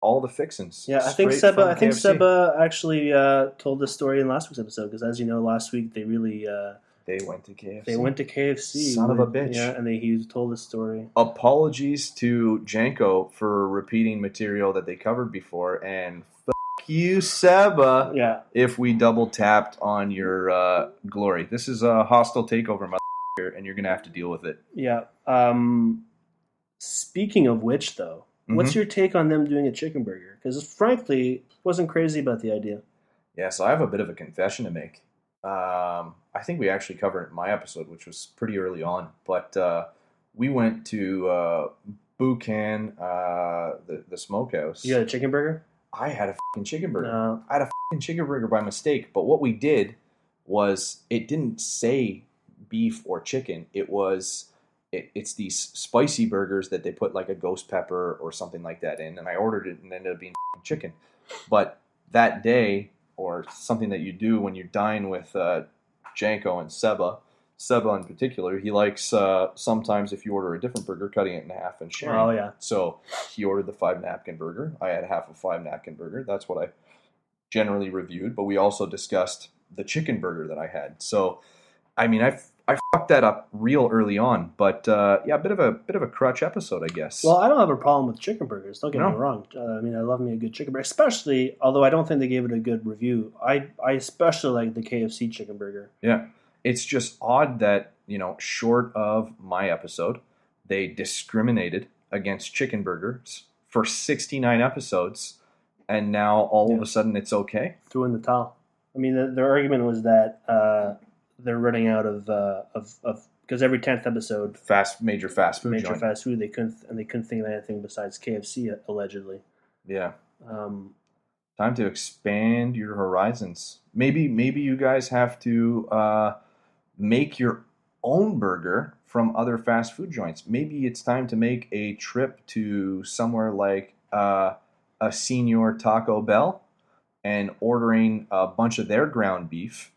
all the fixins. Yeah, I think straight from KFC. Seba actually told this story in last week's episode because, as you know, last week they really They went to KFC. they went to KFC. Son of a bitch. Yeah, and he told this story. Apologies to Janko for repeating material that they covered before, and fuck you, Seba, Yeah, if we double tapped on your glory. This is a hostile takeover, motherfucker, and you're gonna have to deal with it. yeah. Speaking of which, though, what's your take on them doing a chicken burger? Because frankly, wasn't crazy about the idea. Yeah, so I have a bit of a confession to make. I think we actually covered it in my episode, which was pretty early on. But we went to Buchan, the smokehouse. You had a chicken burger? I had a fucking chicken burger. No. I had a fucking chicken burger by mistake. But what we did was it didn't say beef or chicken. It's these spicy burgers that they put like a ghost pepper or something like that in. And I ordered it and it ended up being chicken. But that day, or something that you do when you dine with Janko and Seba in particular, he likes sometimes if you order a different burger, cutting it in half and sharing. Oh, yeah. So he ordered the 5-napkin burger. I had half a 5-napkin burger. That's what I generally reviewed. But we also discussed the chicken burger that I had. So, I mean, I fucked that up real early on. But yeah, a bit of a crutch episode, I guess. Well, I don't have a problem with chicken burgers. Don't get me wrong. I mean, I love me a good chicken burger, especially, although I don't think they gave it a good review. I especially like the KFC chicken burger. Yeah. It's just odd that, short of my episode, they discriminated against chicken burgers for 69 episodes, and now all of a sudden it's okay. Threw in the towel. I mean, their argument was that they're running out of because every 10th episode, major fast food, they couldn't think of anything besides KFC allegedly. Yeah. Time to expand your horizons. Maybe you guys have to make your own burger from other fast food joints. Maybe it's time to make a trip to somewhere like a Senior Taco Bell and ordering a bunch of their ground beef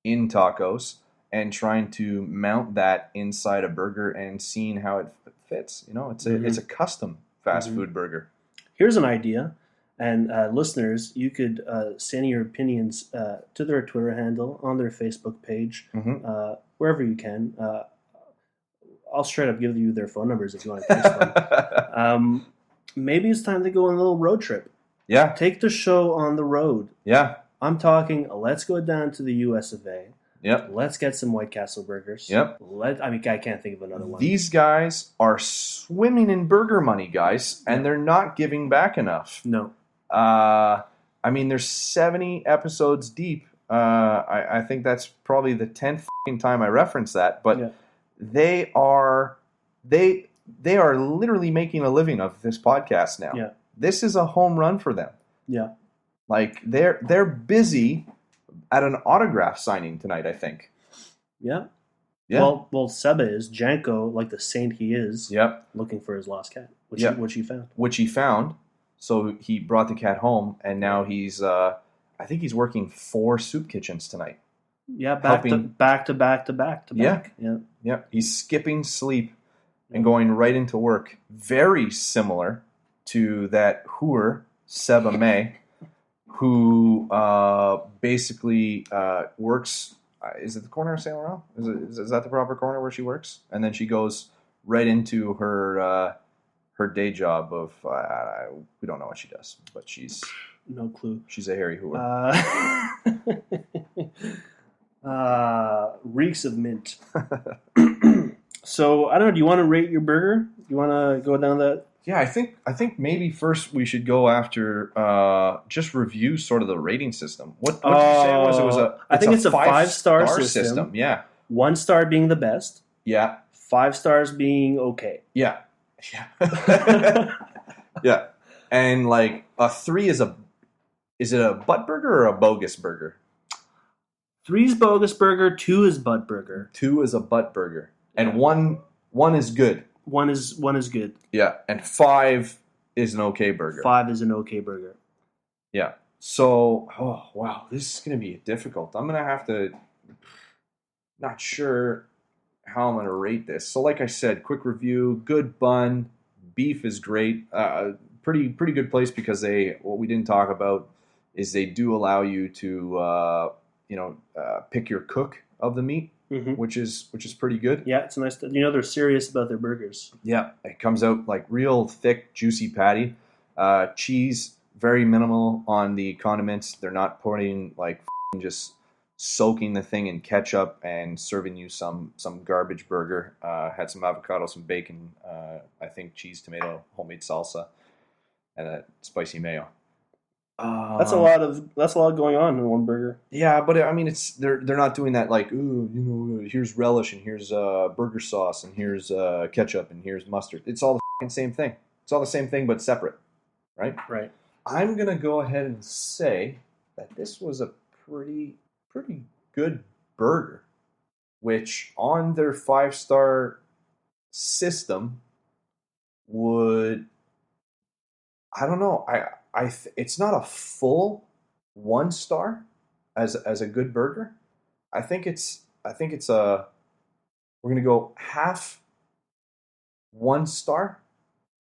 in tacos and trying to mount that inside a burger and seeing how it fits. It's a custom fast food burger. Here's an idea. And listeners, you could send your opinions to their Twitter handle, on their Facebook page, wherever you can. I'll straight up give you their phone numbers if you want to text them. Maybe it's time to go on a little road trip. Yeah. Take the show on the road. Yeah. I'm talking, let's go down to the US of A. Yep. Let's get some White Castle burgers. Yep. I can't think of another one. These guys are swimming in burger money, guys, and they're not giving back enough. No. I mean, they're 70 episodes deep. I think that's probably the 10th time I reference that, but they are literally making a living of this podcast now. Yeah. This is a home run for them. Yeah. Like they're busy at an autograph signing tonight, I think. Yeah. Yeah. Well, Seba is Janko, like the saint he is. Yep. Looking for his lost cat, which he found. Which he found. So he brought the cat home, and now he's, I think he's working 4 soup kitchens tonight. Yeah, back to back. Yeah. He's skipping sleep and going right into work. Very similar to that hooer, Seba May, who basically works. Is it the corner of St-Laurent? Is that the proper corner where she works? And then she goes right into her day job of we don't know what she does, but she's no clue. She's a hairy hooer. Reeks of mint. So I don't know. Do you want to rate your burger? Do you want to go down that? Yeah, I think maybe first we should go after just review sort of the rating system. What did you say it was? It was I think it's a 5-star system. Yeah, 1 star being the best. Yeah, 5 stars being okay. Yeah. Yeah, and like a 3 is it a butt burger or a bogus burger? 3 is bogus burger. 2 is butt burger. 2 is a butt burger, and one is good. One is good. Yeah, and 5 is an okay burger. 5 is an okay burger. Yeah. So, oh wow, this is gonna be difficult. I'm gonna have to. Not sure how I'm gonna rate this. So, like I said, quick review. Good bun. Beef is great. pretty good place because what we didn't talk about is they do allow you to pick your cook of the meat, which is pretty good. Yeah, it's nice. They're serious about their burgers. Yeah, it comes out like real thick, juicy patty. Cheese, very minimal on the condiments. They're not putting like just soaking the thing in ketchup and serving you some garbage burger. Had some avocado, some bacon, I think cheese, tomato, homemade salsa, and a spicy mayo. That's a lot going on in one burger. Yeah, but I mean, they're not doing that like, ooh, here's relish and here's burger sauce and here's ketchup and here's mustard. It's all the same thing. It's all the same thing but separate, right? Right. I'm gonna go ahead and say that this was a pretty good burger, which on their 5-star system would, I don't know, it's not a full 1 star as a good burger. I think it's we're gonna go half 1 star.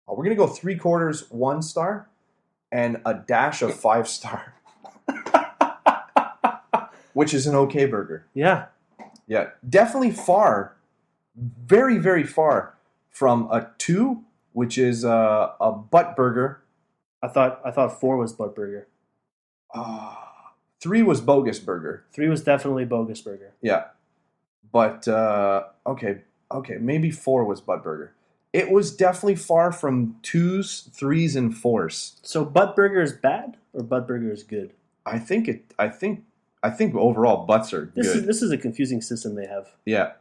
We're gonna go 3/4 1 star and a dash of 5 star. Which is an okay burger. Yeah. Yeah. Definitely very, very far from a 2, which is a butt burger. I thought 4 was butt burger. 3 was bogus burger. 3 was definitely bogus burger. Yeah. But, okay, maybe 4 was butt burger. It was definitely far from 2s, 3s, and 4s. So butt burger is bad or butt burger is good? I think overall butts are good. This is a confusing system they have. Yeah.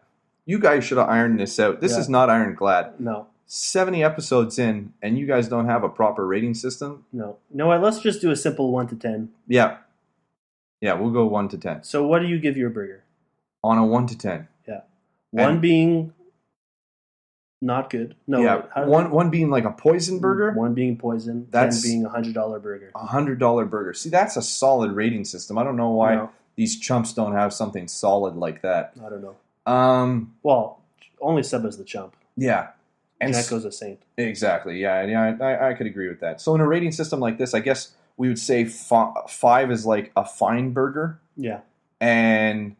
You guys should have ironed this out. This is not ironclad. No. 70 episodes in, and you guys don't have a proper rating system? No. No, let's just do a simple 1 to 10. Yeah. Yeah, we'll go 1 to 10. So what do you give your burger? On a 1 to 10. Yeah. 1 being not good. No. Yeah. One being like a poison burger. 1 being poison. That's 10 being $100 burger. $100 burger. See, that's a solid rating system. I don't know why these chumps don't have something solid like that. I don't know. Well, only Seba's the chump. Yeah. And Jacko's a saint. Exactly. Yeah. I could agree with that. So in a rating system like this, I guess we would say 5 is like a fine burger. Yeah. And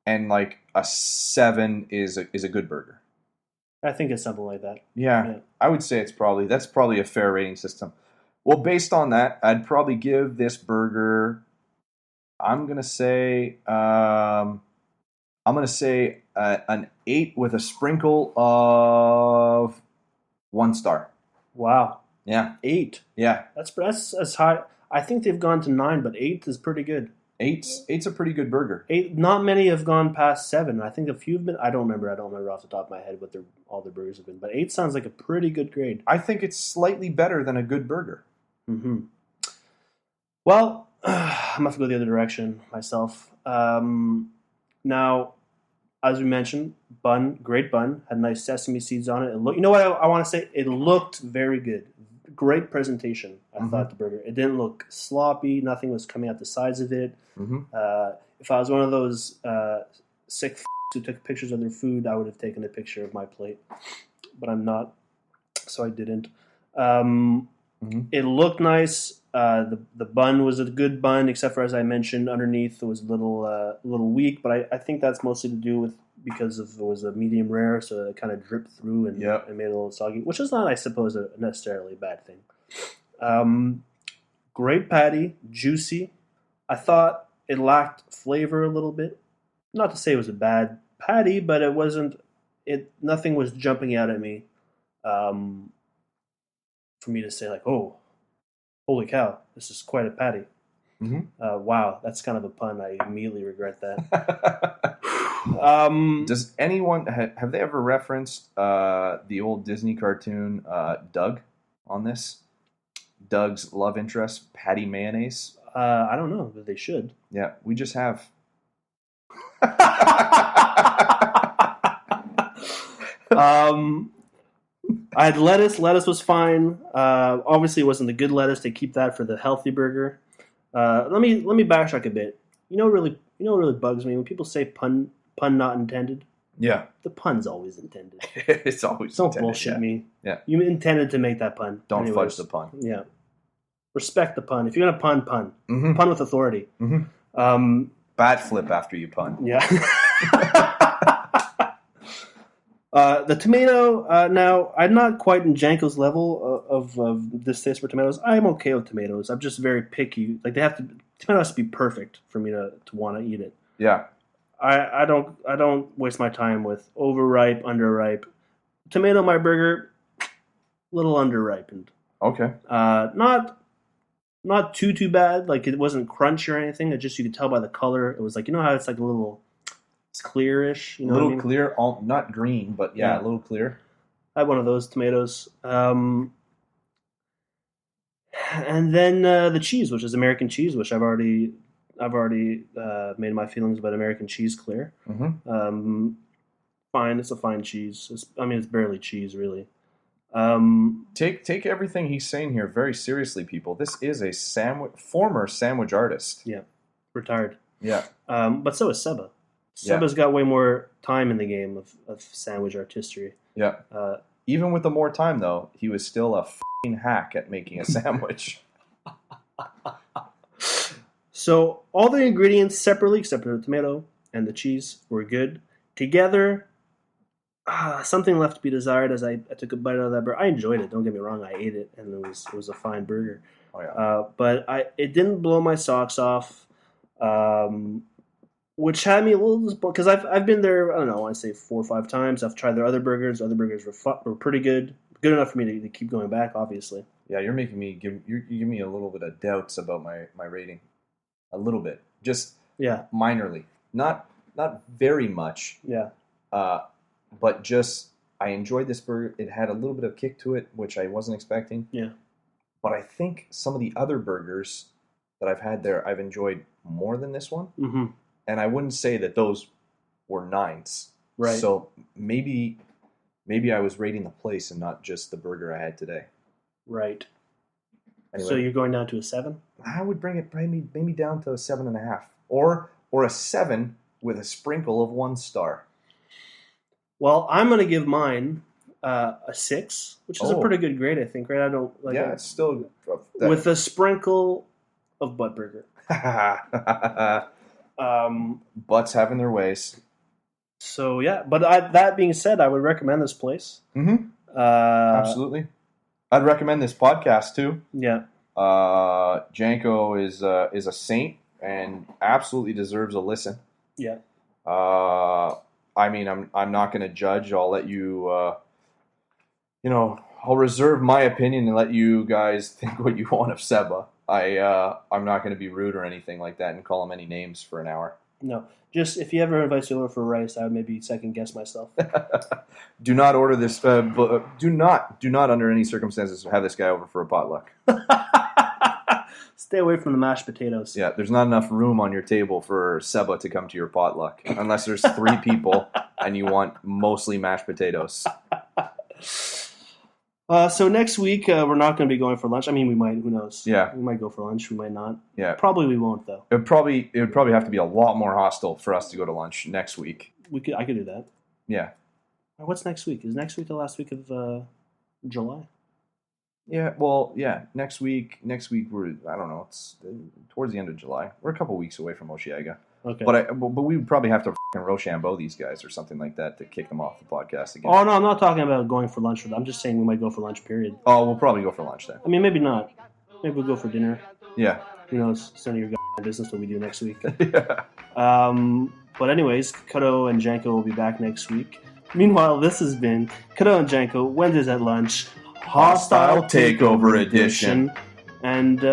like a 7 is a good burger. I think it's something like that. Yeah. I would say that's probably a fair rating system. Well, based on that, I'd probably give this burger, I'm gonna say an 8 with a sprinkle of 1 star. Wow. Yeah. 8. Yeah. That's as high. I think they've gone to 9, but 8 is pretty good. 8's a pretty good burger. 8. Not many have gone past 7. I think a few have been. I don't remember off the top of my head what all their burgers have been. But 8 sounds like a pretty good grade. I think it's slightly better than a good burger. Mm-hmm. Well, I'm gonna have to go the other direction myself. Now, as we mentioned, great bun, had nice sesame seeds on it. You know what I want to say? It looked very good. Great presentation, I thought, the burger. It didn't look sloppy. Nothing was coming out the sides of it. Mm-hmm. If I was one of those sick who took pictures of their food, I would have taken a picture of my plate. But I'm not, so I didn't. It looked nice. The bun was a good bun, except for, as I mentioned, underneath it was a little weak. But I think that's mostly to do because it was a medium rare, so it kind of dripped through and made it a little soggy, which is not, I suppose, a necessarily bad thing. Great patty, juicy. I thought it lacked flavor a little bit. Not to say it was a bad patty, but it wasn't. Nothing was jumping out at me for me to say like, "Oh, holy cow, this is quite a patty." Mm-hmm. Wow, that's kind of a pun. I immediately regret that. Does anyone have they ever referenced the old Disney cartoon Doug on this? Doug's love interest, Patty Mayonnaise. I don't know, but they should. Yeah, we just have. I had lettuce. Lettuce was fine. Obviously, it wasn't the good lettuce. They keep that for the healthy burger. Let me backtrack a bit. You know what really bugs me when people say pun not intended. Yeah. The pun's always intended. It's always Don't intended, bullshit me. Yeah. You intended to make that pun. Don't fudge the pun. Yeah. Respect the pun. If you're going to pun. Mm-hmm. Pun with authority. Mm-hmm. Bat flip after you pun. Yeah. The tomato, now, I'm not quite in Janko's level of distaste for tomatoes. I'm okay with tomatoes. I'm just very picky. Like, tomato has to be perfect for me to want to eat it. Yeah. I don't waste my time with overripe, underripe. Tomato, my burger, a little underripened. Okay. Not too bad. Like, it wasn't crunchy or anything. It just, you could tell by the color. It was like, you know how it's like a little clearish? You know a little what I mean? clear, not green, but yeah, a little clear. I had one of those tomatoes. And then the cheese, which is American cheese, which I've already made my feelings about American cheese clear. Mm-hmm. Fine, it's a fine cheese. It's barely cheese, really. Take everything he's saying here very seriously, people. This is a former sandwich artist. Yeah, retired. Yeah. But so is Seba. Seba's got way more time in the game of sandwich artistry. Yeah. Even with the more time, though, he was still a f***ing hack at making a sandwich. So all the ingredients separately, except for the tomato and the cheese, were good. Together, something left to be desired as I took a bite out of that burger. I enjoyed it. Don't get me wrong. I ate it, and it was a fine burger. Oh yeah. But it didn't blow my socks off, which had me a little, because I've been there. I don't know. I say 4 or 5 times. I've tried their other burgers. Other burgers were pretty good enough for me to keep going back. Obviously. Yeah, you're making me you give me a little bit of doubts about my rating. A little bit, just minorly, not very much. Yeah. But just I enjoyed this burger. It had a little bit of kick to it, which I wasn't expecting. Yeah. But I think some of the other burgers that I've had there, I've enjoyed more than this one. Mm-hmm. And I wouldn't say that those were 9s. Right. So maybe I was rating the place and not just the burger I had today. Right. Anyway, so you're going down to a 7? I would bring it maybe down to a 7.5, or a 7 with a sprinkle of 1 star. Well, I'm going to give mine a 6, which is a pretty good grade, I think. Right? I don't like. Yeah, it's still with a sprinkle of butt burger. Butts having their ways. So yeah, but that being said, I would recommend this place. Mm-hmm. Absolutely, I'd recommend this podcast too. Yeah. Janko is a saint and absolutely deserves a listen. Yeah. I mean, I'm not going to judge. I'll let you. I'll reserve my opinion and let you guys think what you want of Seba. I'm not going to be rude or anything like that and call him any names for an hour. No, just if you ever invite you over for rice, I would maybe second guess myself. Do not order this. Do not under any circumstances have this guy over for a potluck. Stay away from the mashed potatoes. Yeah, there's not enough room on your table for Seba to come to your potluck unless there's 3 people and you want mostly mashed potatoes. So next week we're not going to be going for lunch. I mean, we might. Who knows? Yeah, we might go for lunch. We might not. Yeah, probably we won't though. It would probably have to be a lot more hostile for us to go to lunch next week. I could do that. Yeah. What's next week? Is next week the last week of July? Yeah. Well, yeah. Next week we're I don't know. It's towards the end of July. We're a couple weeks away from Oshiaga. Okay. But we would probably have to Rochambeau these guys or something like that to kick them off the podcast again. Oh, no, I'm not talking about going for lunch with them. I'm just saying we might go for lunch, period. Oh, we'll probably go for lunch then. I mean, maybe not. Maybe we'll go for dinner. Yeah. Who knows? It's none of your business what we do next week. Yeah. But anyways, Kudo and Janko will be back next week. Meanwhile, this has been Kudo and Janko, Wednesdays at Lunch, Hostile Takeover Edition. And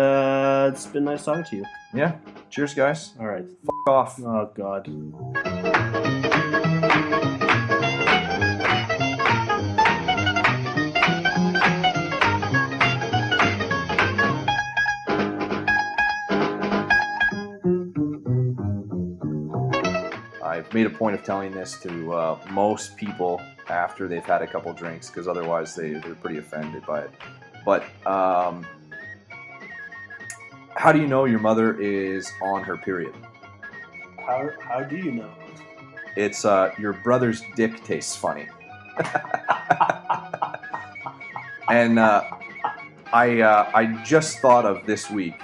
it's been nice talking to you. Yeah. Cheers, guys. All right. Fuck off. Oh, God. I've made a point of telling this to most people after they've had a couple drinks, because otherwise they're pretty offended by it. But how do you know your mother is on her period? How do you know? It's your brother's dick tastes funny. And I just thought of this week